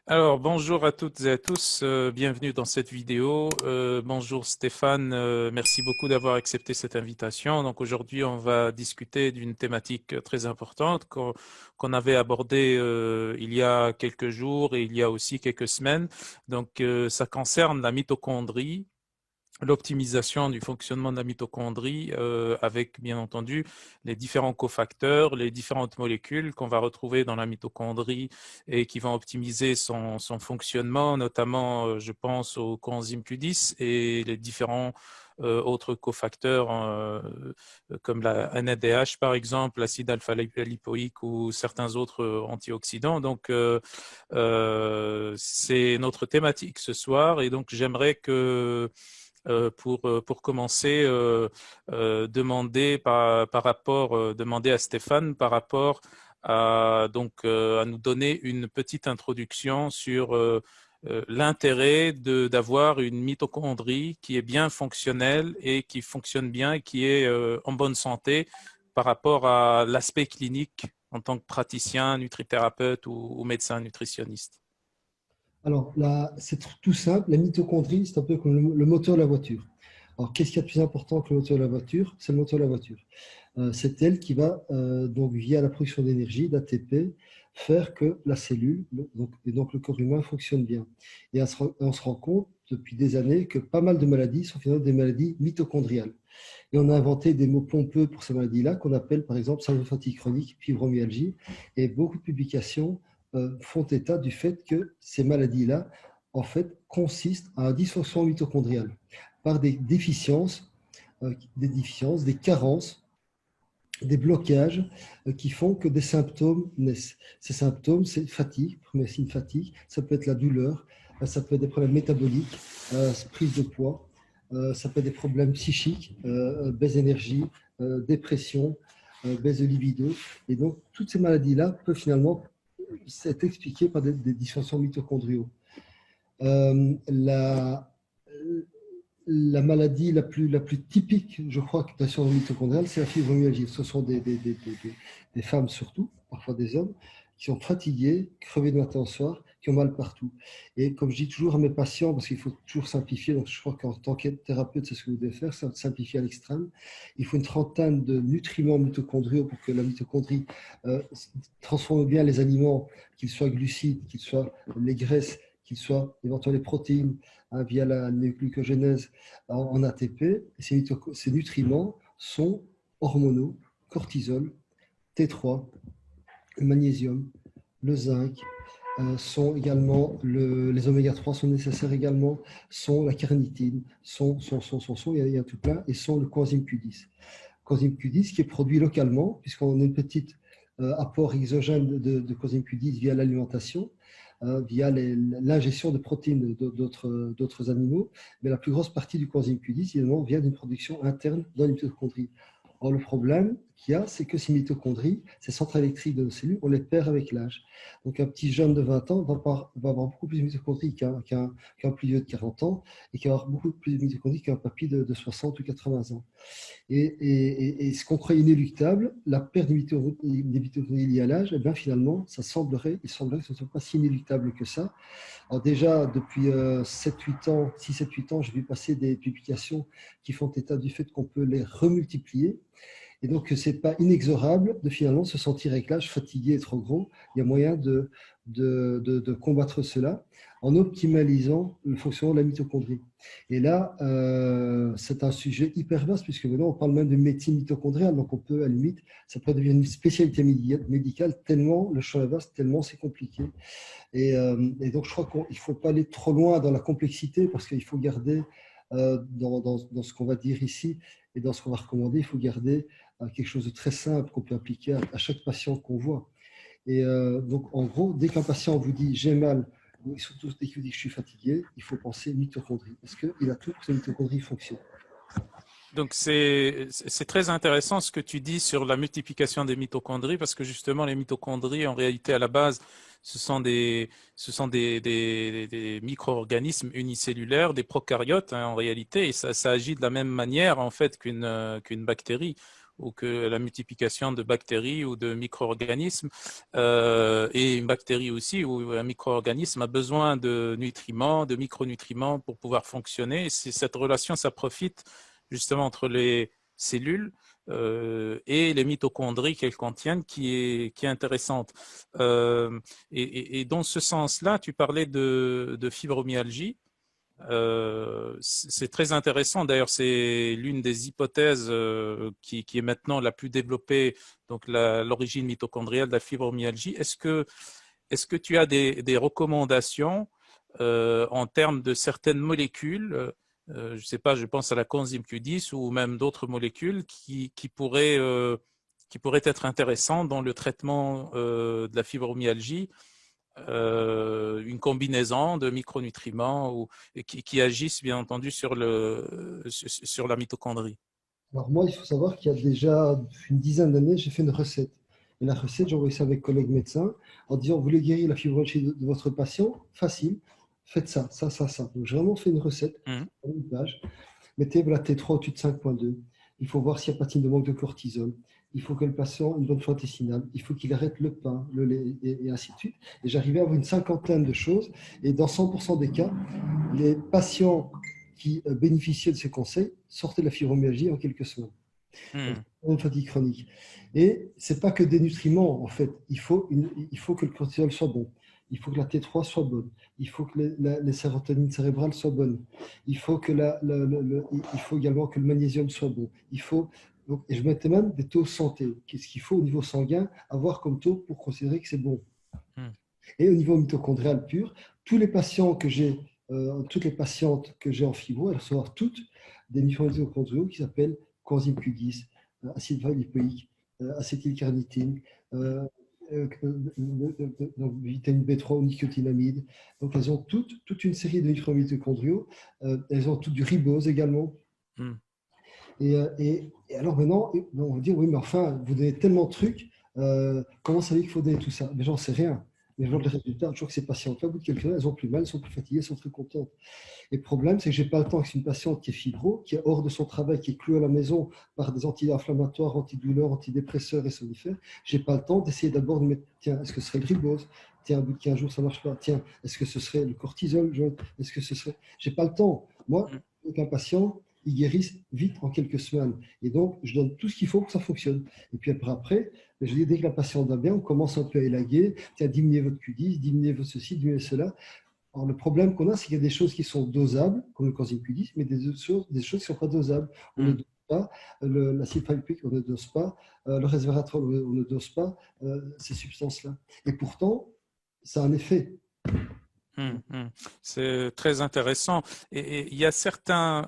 Alors, bonjour à toutes et à tous, bienvenue dans cette vidéo. Bonjour Stéphane, merci beaucoup d'avoir accepté cette invitation. Donc aujourd'hui, on va discuter d'une thématique très importante qu'on avait abordée il y a quelques jours et il y a aussi quelques semaines. Donc ça concerne la mitochondrie, l'optimisation du fonctionnement de la mitochondrie avec bien entendu les différents cofacteurs, les différentes molécules qu'on va retrouver dans la mitochondrie et qui vont optimiser son fonctionnement, notamment je pense au coenzyme Q10 et les différents autres cofacteurs comme la NADH par exemple, l'acide alpha-lipoïque ou certains autres antioxydants. Donc c'est notre thématique ce soir et donc j'aimerais que pour commencer, demander à Stéphane par rapport à nous donner une petite introduction sur l'intérêt d'avoir une mitochondrie qui est bien fonctionnelle et qui fonctionne bien et qui est en bonne santé par rapport à l'aspect clinique en tant que praticien, nutrithérapeute ou médecin nutritionniste. Alors là, c'est tout simple. La mitochondrie, c'est un peu comme le moteur de la voiture. Alors, qu'est-ce qu'il y a de plus important que le moteur de la voiture? C'est le moteur de la voiture. C'est elle qui va, donc, via la production d'énergie, d'ATP, faire que la cellule, donc le corps humain, fonctionne bien. Et on se rend compte depuis des années que pas mal de maladies sont finalement des maladies mitochondriales. Et on a inventé des mots pompeux pour ces maladies-là qu'on appelle par exemple syndrome de fatigue chronique, fibromyalgie. Et beaucoup de publications font état du fait que ces maladies-là, en fait, consistent à un dysfonctionnement mitochondrial par des carences, des blocages qui font que des symptômes naissent. Ces symptômes, c'est fatigue, premier signe fatigue, ça peut être la douleur, ça peut être des problèmes métaboliques, prise de poids, ça peut être des problèmes psychiques, baisse d'énergie, dépression, baisse de libido. Et donc, toutes ces maladies-là peuvent finalement être expliquées par des dysfonctionnements mitochondriaux. La, la maladie la plus typique, je crois, de la survie mitochondriale, c'est la fibromyalgie. Ce sont des femmes surtout, parfois des hommes, qui sont fatigués, crevés de matin au soir, qui ont mal partout. Et comme je dis toujours à mes patients, parce qu'il faut toujours simplifier, donc je crois qu'en tant que thérapeute, c'est ce que vous devez faire, c'est simplifier à l'extrême. Il faut une trentaine de nutriments mitochondriaux pour que la mitochondrie transforme bien les aliments, qu'ils soient glucides, qu'ils soient les graisses, qu'ils soient éventuellement les protéines, via la glucogénèse en ATP. Ces nutriments sont hormonaux, cortisol, T3, le magnésium, le zinc, sont également les oméga 3 sont nécessaires également, sont la carnitine, il y a tout plein, et sont le coenzyme Q10. Coenzyme Q10 qui est produit localement, puisqu'on a une petite apport exogène de coenzyme Q10 via l'alimentation, via l'ingestion de protéines d'autres animaux, mais la plus grosse partie du coenzyme Q10 évidemment, vient d'une production interne dans les mitochondries. Or, le problème qu'il y a, c'est que ces mitochondries, ces centrales électriques de nos cellules, on les perd avec l'âge. Donc, un petit jeune de 20 ans va avoir beaucoup plus de mitochondries qu'un plus vieux de 40 ans et qui va avoir beaucoup plus de mitochondries qu'un papy de 60 ou 80 ans. Et ce qu'on croyait inéluctable, la perte des mitochondries liées à l'âge, eh bien finalement, il semblerait que ce ne soit pas si inéluctable que ça. Alors déjà, depuis 7-8 ans, 6-7-8 ans, j'ai vu passer des publications qui font état du fait qu'on peut les remultiplier. Et donc, ce n'est pas inexorable de finalement se sentir avec l'âge fatigué et trop gros. Il y a moyen de combattre cela en optimalisant le fonctionnement de la mitochondrie. Et là, c'est un sujet hyper vaste puisque maintenant, on parle même de médecine mitochondriale. Donc, on peut, à la limite, ça peut devenir une spécialité médicale tellement le champ est vaste, tellement c'est compliqué. Et donc, je crois qu'il ne faut pas aller trop loin dans la complexité parce qu'il faut garder, dans ce qu'on va dire ici et dans ce qu'on va recommander, il faut garder quelque chose de très simple qu'on peut appliquer à chaque patient qu'on voit. Et donc, en gros, dès qu'un patient vous dit j'ai mal, ou surtout dès qu'il vous dit que je suis fatigué, il faut penser mitochondrie. Parce qu'il a tout pour que ces mitochondries fonctionnent. Donc, c'est très intéressant ce que tu dis sur la multiplication des mitochondries, parce que justement, les mitochondries, en réalité, à la base, ce sont des micro-organismes unicellulaires, des prokaryotes, hein, en réalité, et ça agit de la même manière, en fait, qu'une bactérie ou que la multiplication de bactéries ou de micro-organismes, et une bactérie aussi ou un micro-organisme a besoin de nutriments, de micronutriments pour pouvoir fonctionner. C'est cette relation, ça profite justement entre les cellules et les mitochondries qu'elles contiennent qui est intéressante. Et dans ce sens-là, tu parlais de fibromyalgie. C'est très intéressant. D'ailleurs, c'est l'une des hypothèses qui est maintenant la plus développée, donc l'origine mitochondriale de la fibromyalgie. Est-ce que tu as des recommandations en termes de certaines molécules, je ne sais pas, je pense à la coenzyme Q10 ou même d'autres molécules qui pourraient être intéressantes dans le traitement de la fibromyalgie, une combinaison de micronutriments qui agissent bien entendu sur la mitochondrie. Alors moi, il faut savoir qu'il y a déjà une dizaine d'années, j'ai fait une recette. Et la recette, j'ai envoyé ça avec collègues médecins en disant, vous voulez guérir la fibromyalgie de votre patient? Facile, faites ça, ça, ça, ça. Donc j'ai vraiment fait une recette, une page. Mettez la T3 au-dessus de 5,2. Il faut voir s'il n'y a pas de manque de cortisol. Il faut que le patient ait une bonne flore intestinale. Il faut qu'il arrête le pain, le lait, et ainsi de suite. Et j'arrivais à avoir une cinquantaine de choses. Et dans 100% des cas, les patients qui bénéficiaient de ces conseils sortaient de la fibromyalgie en quelques semaines. Une fatigue chronique. Et ce n'est pas que des nutriments, en fait. Il faut que le cortisol soit bon. Il faut que la T3 soit bonne. Il faut que les sérotonines cérébrales soient bonnes. Il faut, il faut également que le magnésium soit bon. Donc, et je mettais même des taux santé. Qu'est-ce qu'il faut au niveau sanguin avoir comme taux pour considérer que c'est bon? Et au niveau mitochondrial pur, tous les patients que j'ai, toutes les patientes que j'ai en fibro, elles reçoivent toutes des mitochondriaux qui s'appellent coenzyme Q10, acide lipoïque, acétylcarnitine, donc vitamine B3 ou nicotinamide. Donc elles ont toute une série de mitochondriaux. Elles ont toutes du ribose également. Et alors maintenant, on va dire, oui, mais enfin, vous donnez tellement de trucs, comment savez-vous qu'il faut donner tout ça? Mais j'en sais rien. Mais je vois le résultat, je vois que ces patientes-là, au bout de quelques heures, elles ont plus mal, elles sont plus fatiguées, elles sont très contentes. Et le problème, c'est que je n'ai pas le temps que c'est une patiente qui est fibro, qui est hors de son travail, qui est clouée à la maison par des anti-inflammatoires, antidouleurs, antidépresseurs et somnifères. Je n'ai pas le temps d'essayer d'abord de mettre, tiens, est-ce que ce serait le ribose? Tiens, au bout de 15 jours, ça ne marche pas. Tiens, est-ce que ce serait le cortisol? Est-ce que ce serait... Je n'ai pas le temps. Moi, avec un patient, ils guérissent vite en quelques semaines. Et donc, je donne tout ce qu'il faut pour que ça fonctionne. Et puis après, je dis, dès que la patiente va bien, on commence un peu à élaguer. Tiens, diminuez votre Q10, diminuez votre ceci, diminuez cela. Alors, le problème qu'on a, c'est qu'il y a des choses qui sont dosables, comme le coenzyme Q10, mais des choses qui ne sont pas dosables. On ne dose pas l'acide palmitique, on ne dose pas le resveratrol, on ne dose pas ces substances-là. Et pourtant, ça a un effet. C'est très intéressant. Et il y a certains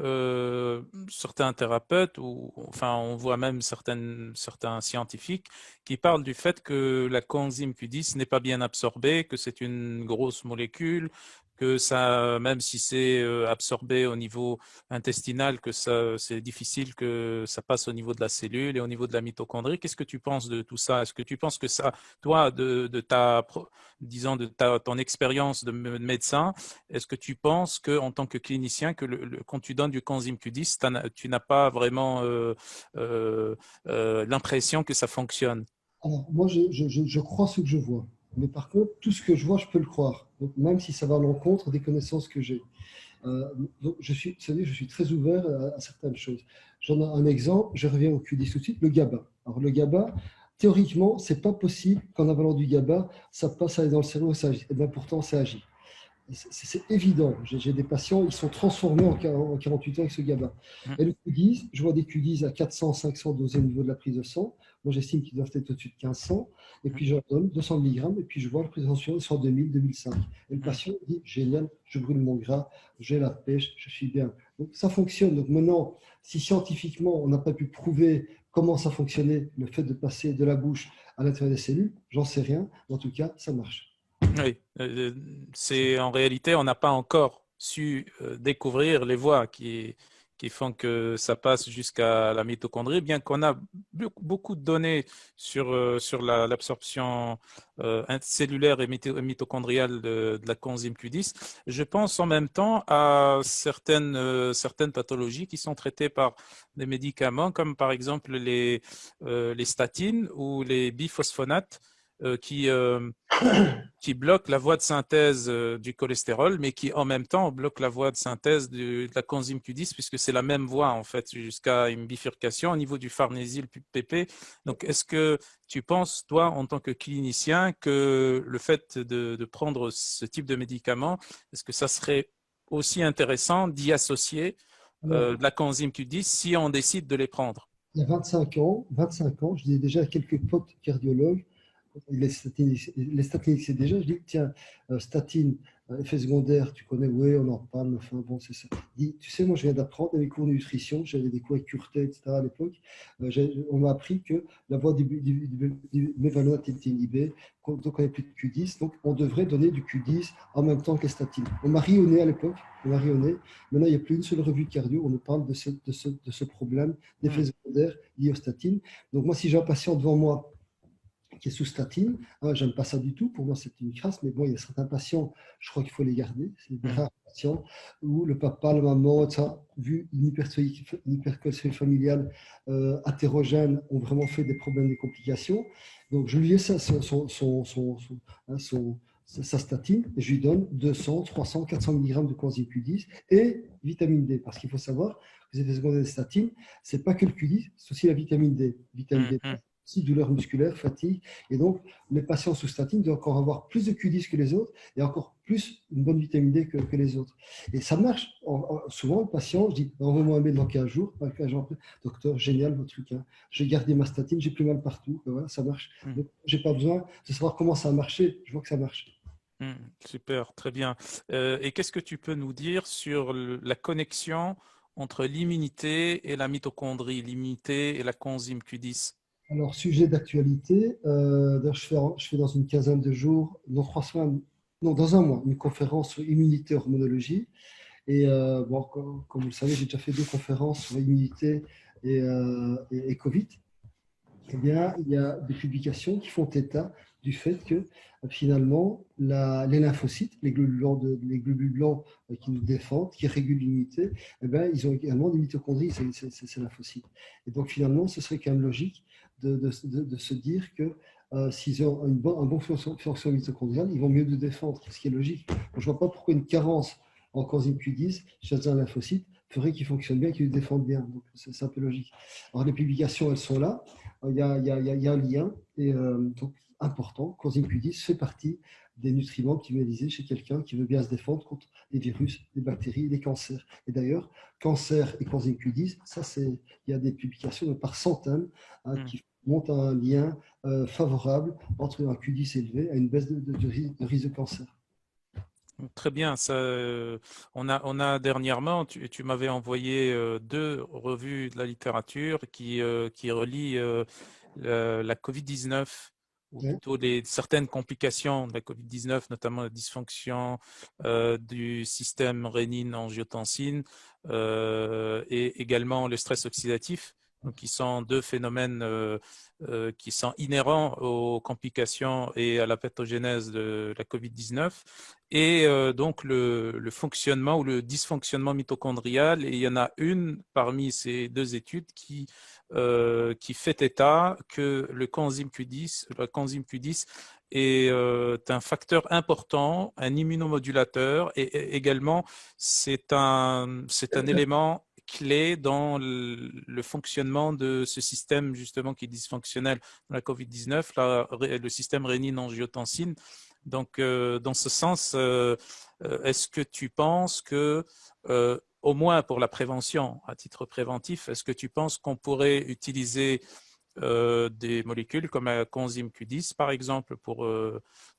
thérapeutes, ou enfin on voit même certains scientifiques qui parlent du fait que la coenzyme Q10 n'est pas bien absorbée, que c'est une grosse molécule, que ça, même si c'est absorbé au niveau intestinal, que ça, c'est difficile que ça passe au niveau de la cellule et au niveau de la mitochondrie. Qu'est-ce que tu penses de tout ça? Est-ce que tu penses que ça, toi, disons, ton expérience de médecin, est-ce que tu penses que, en tant que clinicien, que quand tu donnes du coenzyme Q10, tu n'as pas vraiment l'impression que ça fonctionne? Alors, moi, je crois ce que je vois. Mais par contre, tout ce que je vois, je peux le croire. Donc, même si ça va à l'encontre des connaissances que j'ai. Donc, vous savez, je suis très ouvert à certaines choses. J'en ai un exemple, je reviens au Q10 tout de suite, le GABA. Alors, le GABA, théoriquement, c'est pas possible qu'en avalant du GABA, ça passe à aller dans le cerveau, ça agit. Et bien pourtant, ça agit. C'est évident. J'ai des patients, ils sont transformés en 48 heures avec ce GABA. Et le Q10, je vois des Q10 à 400, 500 dosés au niveau de la prise de sang. Moi, j'estime qu'ils doivent être au-dessus de 1500. Et puis, je leur donne 200 mg. Et puis, je vois la prise de tension sur 2000, 2005. Et le patient dit, génial, je brûle mon gras, j'ai la pêche, je suis bien. Donc, ça fonctionne. Donc, maintenant, si scientifiquement, on n'a pas pu prouver comment ça fonctionnait, le fait de passer de la bouche à l'intérieur des cellules, j'en sais rien. En tout cas, ça marche. Oui, c'est en réalité, on n'a pas encore su découvrir les voies qui font que ça passe jusqu'à la mitochondrie, bien qu'on a beaucoup de données sur l'absorption cellulaire et mitochondriale de la coenzyme Q10. Je pense en même temps à certaines pathologies qui sont traitées par des médicaments, comme par exemple les statines ou les biphosphonates euh, qui, euh, qui bloquent la voie de synthèse du cholestérol, mais qui en même temps bloquent la voie de synthèse de la coenzyme Q10, puisque c'est la même voie en fait, jusqu'à une bifurcation au niveau du farnésyl PP. Donc, est-ce que tu penses, toi, en tant que clinicien, que le fait de prendre ce type de médicament, est-ce que ça serait aussi intéressant d'y associer Alors, de la coenzyme Q10 si on décide de les prendre? il y a 25 ans, je disais déjà à quelques potes cardiologues, les statines, c'est déjà, je dis, tiens, statine, effet secondaire, tu connais, oui, on en parle, mais enfin, bon, c'est ça. Je dis, tu sais, moi, je viens d'apprendre dans les cours de nutrition, j'avais des cours avec Curtet, etc. à l'époque, on m'a appris que la voie du mévalonate était inhibée, donc on n'avait plus de Q10, donc on devrait donner du Q10 en même temps que les statines. On m'a ri au nez à l'époque, on m'a ri au nez. Maintenant, il n'y a plus une seule revue de cardio, on nous parle de ce problème d'effet secondaire lié aux statines. Donc moi, si j'ai un patient devant moi qui est sous statine. J'aime pas ça du tout. Pour moi, c'est une crasse. Mais bon, il y a certains patients, je crois qu'il faut les garder. C'est des rares patients où le papa, la maman, ça, vu une hypercholestérolémie familiale hétérogène, ont vraiment fait des problèmes, des complications. Donc, je lui laisse sa statine et je lui donne 200, 300, 400 mg de coenzyme Q10 et vitamine D. Parce qu'il faut savoir que les effets secondaires des statines, c'est pas que le Q10, c'est aussi la vitamine D. Vitamine D, douleur musculaire, fatigue. Et donc, les patients sous statine doivent encore avoir plus de Q10 que les autres et encore plus une bonne vitamine D que les autres. Et ça marche. Souvent, le patient, je dis, envoie-moi un mail dans 15 jours. Docteur, génial votre truc. Hein. J'ai gardé ma statine, j'ai plus mal partout. Voilà, ça marche. Donc, j'ai pas besoin de savoir comment ça a marché. Je vois que ça marche. Super, très bien. Et qu'est-ce que tu peux nous dire sur la connexion entre l'immunité et la mitochondrie, l'immunité et la coenzyme Q10? Alors, sujet d'actualité, je fais dans une quinzaine de jours, dans 3 semaines, non, dans un mois, une conférence sur immunité et hormonologie. Et bon, comme vous le savez, j'ai déjà fait 2 conférences sur immunité et Covid. Eh bien, il y a des publications qui font état du fait que finalement, les lymphocytes, les globules blancs qui nous défendent, qui régulent l'immunité, eh bien, ils ont également des mitochondries, ces lymphocytes. Et donc, finalement, ce serait quand même logique de se dire que s'ils ont un bon fonction mitochondriale, ils vont mieux nous défendre, ce qui est logique. Donc, je ne vois pas pourquoi une carence en coenzyme Q10 chez un lymphocyte ferait qu'il fonctionne bien, qu'il nous défende bien. Donc, c'est un peu logique. Alors, les publications, elles sont là. Il y a un lien et, donc, important. Coenzyme Q10 fait partie des nutriments optimalisés chez quelqu'un qui veut bien se défendre contre les virus, les bactéries, les cancers. Et d'ailleurs, cancer et coenzyme Q10, il y a des publications par centaines qui montrent un lien favorable entre un Q10 élevé et une baisse de risque de cancer. Très bien. Ça, on a dernièrement, tu m'avais envoyé 2 revues de la littérature qui relient la COVID-19 ou Ouais. plutôt certaines complications de la COVID-19, notamment la dysfonction du système rénine-angiotensine et également le stress oxydatif. Donc, qui sont 2 phénomènes qui sont inhérents aux complications et à la pathogénèse de la COVID-19 et donc le fonctionnement ou le dysfonctionnement mitochondrial. Et il y en a une parmi ces 2 études qui fait état que la coenzyme Q10 est un facteur important, un immunomodulateur et également c'est un élément clé dans le fonctionnement de ce système justement qui est dysfonctionnel dans la COVID-19, le système rénine-angiotensine. Donc, dans ce sens, est-ce que tu penses que, au moins pour la prévention, à titre préventif, est-ce que tu penses qu'on pourrait utiliser des molécules comme la coenzyme Q10, par exemple, pour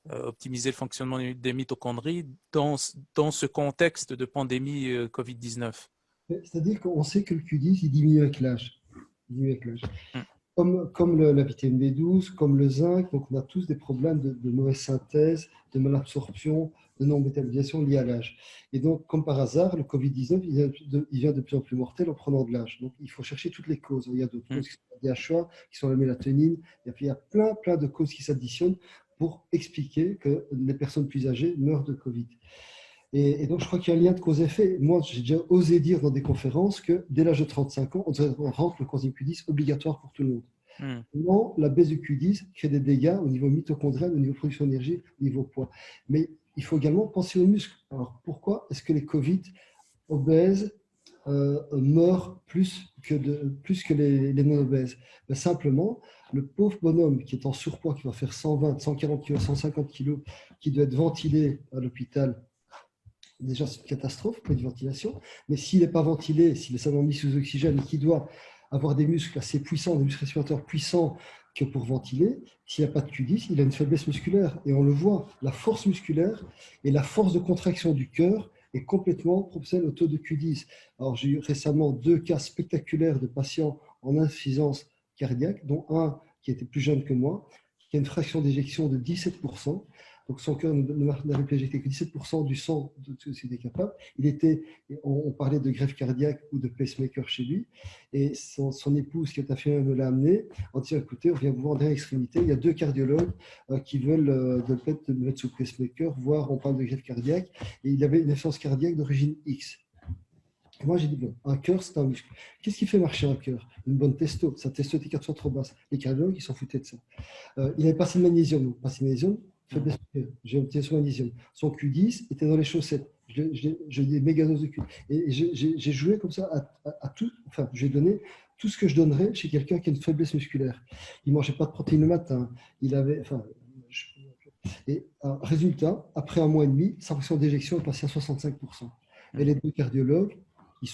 optimiser le fonctionnement des mitochondries dans ce contexte de pandémie COVID-19? C'est-à-dire qu'on sait que le Q10, il diminue avec l'âge. Il diminue avec l'âge. comme la vitamine B12, comme le zinc, donc on a tous des problèmes de mauvaise synthèse, de malabsorption, de non-métabolisation liés à l'âge. Et donc, comme par hasard, le Covid-19, il vient de plus en plus mortel en prenant de l'âge. Donc, il faut chercher toutes les causes. Il y a d'autres causes qui sont la DHA, qui sont la mélatonine, et puis il y a plein de causes qui s'additionnent pour expliquer que les personnes plus âgées meurent de Covid. Et donc, je crois qu'il y a un lien de cause-effet. Moi, j'ai déjà osé dire dans des conférences que dès l'âge de 35 ans, on rentre le coenzyme Q10 obligatoire pour tout le monde. Non, la baisse du Q10 crée des dégâts au niveau mitochondrial, au niveau production d'énergie, au niveau poids. Mais il faut également penser aux muscles. Alors, pourquoi est-ce que les Covid obèses meurent plus que les non-obèses? Ben, simplement, le pauvre bonhomme qui est en surpoids, qui va faire 120, 140 kg, 150 kg, qui doit être ventilé à l'hôpital. Déjà, c'est une catastrophe, pas de ventilation. Mais s'il n'est pas ventilé, s'il est seulement mis sous oxygène et qu'il doit avoir des muscles assez puissants, des muscles respirateurs puissants que pour ventiler, s'il n'y a pas de Q10, il a une faiblesse musculaire. Et on le voit, la force musculaire et la force de contraction du cœur est complètement proportionnelle au taux de Q10. Alors, j'ai eu récemment 2 cas spectaculaires de patients en insuffisance cardiaque, dont un qui était plus jeune que moi, qui a une fraction d'éjection de 17%. Donc son cœur n'avait pu éjecter que 17% du sang de ce qu'il était capable. On parlait de greffe cardiaque ou de pacemaker chez lui. Et son épouse qui est infirmière me l'a amené en disant, écoutez, on vient vous voir en dernière extrémité. Il y a 2 cardiologues qui veulent de le mettre sous pacemaker, voire on parle de greffe cardiaque. Et il avait une insuffisance cardiaque d'origine X. Et moi, j'ai dit, bon, un cœur, c'est un muscle. Qu'est-ce qui fait marcher un cœur? Une bonne testo. Sa testo était 4 fois trop basse. Les cardiologues, ils s'en foutaient de ça. Il n'avait pas assez de magnésium. Donc, pas assez de magnésium, faiblesse du cœur. J'ai obtenu son magnésium. Son Q10 était dans les chaussettes. J'ai des méga doses de Q. Et j'ai joué comme ça à tout. Enfin, j'ai donné tout ce que je donnerais chez quelqu'un qui a une faiblesse musculaire. Il ne mangeait pas de protéines le matin. Il avait. Enfin, et résultat, après 1 mois et demi, sa fraction d'éjection est passée à 65%. Et les 2 cardiologues, il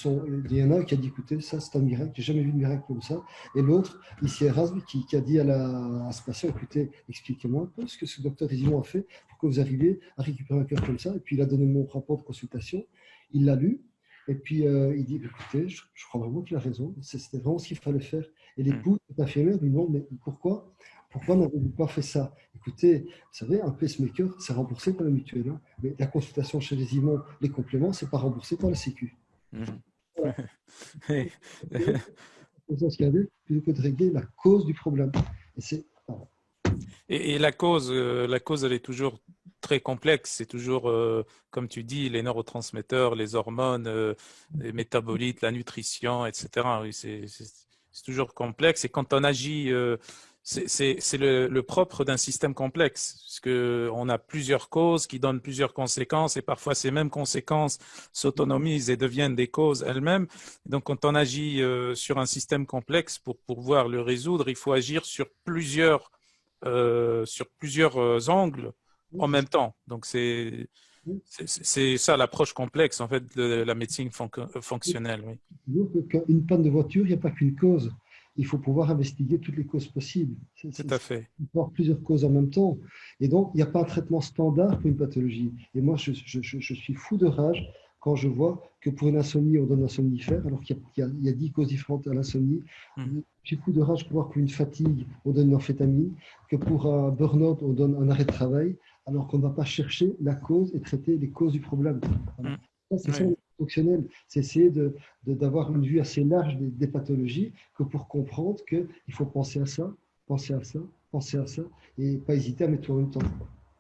y en a un qui a dit, écoutez, ça c'est un miracle, j'ai jamais vu de miracle comme ça. Et l'autre, ici Erasme, qui a dit à ce patient, écoutez, expliquez-moi un peu ce que ce docteur Résimon a fait pour que vous arriviez à récupérer un cœur comme ça. Et puis il a donné mon rapport de consultation, il l'a lu, et puis il dit, écoutez, je crois vraiment qu'il a raison, c'était vraiment ce qu'il fallait faire. Et l'épouse, l'infirmière, lui demande, mais pourquoi n'avez-vous pas fait ça? Écoutez, vous savez, un pacemaker, c'est remboursé par la mutuelle, hein, mais la consultation chez Résimon, les compléments, c'est pas remboursé par la Sécu. Voilà. Plutôt que de régler la cause du problème. Et la cause, elle est toujours très complexe. C'est toujours, comme tu dis, les neurotransmetteurs, les hormones, les métabolites, la nutrition, etc. Oui, c'est toujours complexe. Et quand on agit, c'est le propre d'un système complexe, parce que on a plusieurs causes qui donnent plusieurs conséquences, et parfois ces mêmes conséquences s'autonomisent et deviennent des causes elles-mêmes. Donc, quand on agit sur un système complexe pour pouvoir le résoudre, il faut agir sur plusieurs angles en même temps. Donc, c'est ça l'approche complexe en fait de la médecine fonctionnelle. Oui. Une panne de voiture, il n'y a pas qu'une cause. Il faut pouvoir investiguer toutes les causes possibles. Tout à fait. Il faut avoir plusieurs causes en même temps. Et donc, il n'y a pas un traitement standard pour une pathologie. Et moi, je suis fou de rage quand je vois que pour une insomnie, on donne un somnifère, alors qu'il y a 10 causes différentes à l'insomnie. Je suis fou de rage pour voir qu'une fatigue, on donne une amphétamine, que pour un burn-out, on donne un arrêt de travail, alors qu'on ne va pas chercher la cause et traiter les causes du problème. Voilà. C'est ça, fonctionnel, c'est essayer d'avoir une vue assez large des pathologies, que pour comprendre qu'il faut penser à ça, penser à ça, penser à ça, et pas hésiter à mettre tout en même temps.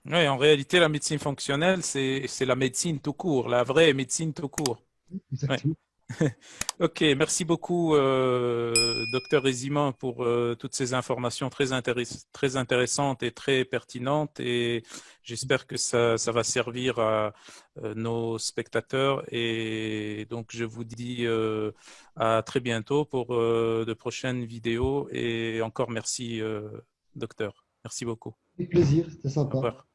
Oui, en réalité, la médecine fonctionnelle, c'est la médecine tout court, la vraie médecine tout court. Exactement. Ouais. Ok, merci beaucoup, docteur Résimon, pour toutes ces informations très intéressantes et très pertinentes. Et j'espère que ça va servir à nos spectateurs. Et donc, je vous dis à très bientôt pour de prochaines vidéos. Et encore merci, docteur. Merci beaucoup. Avec plaisir, c'était Au sympa. revoir.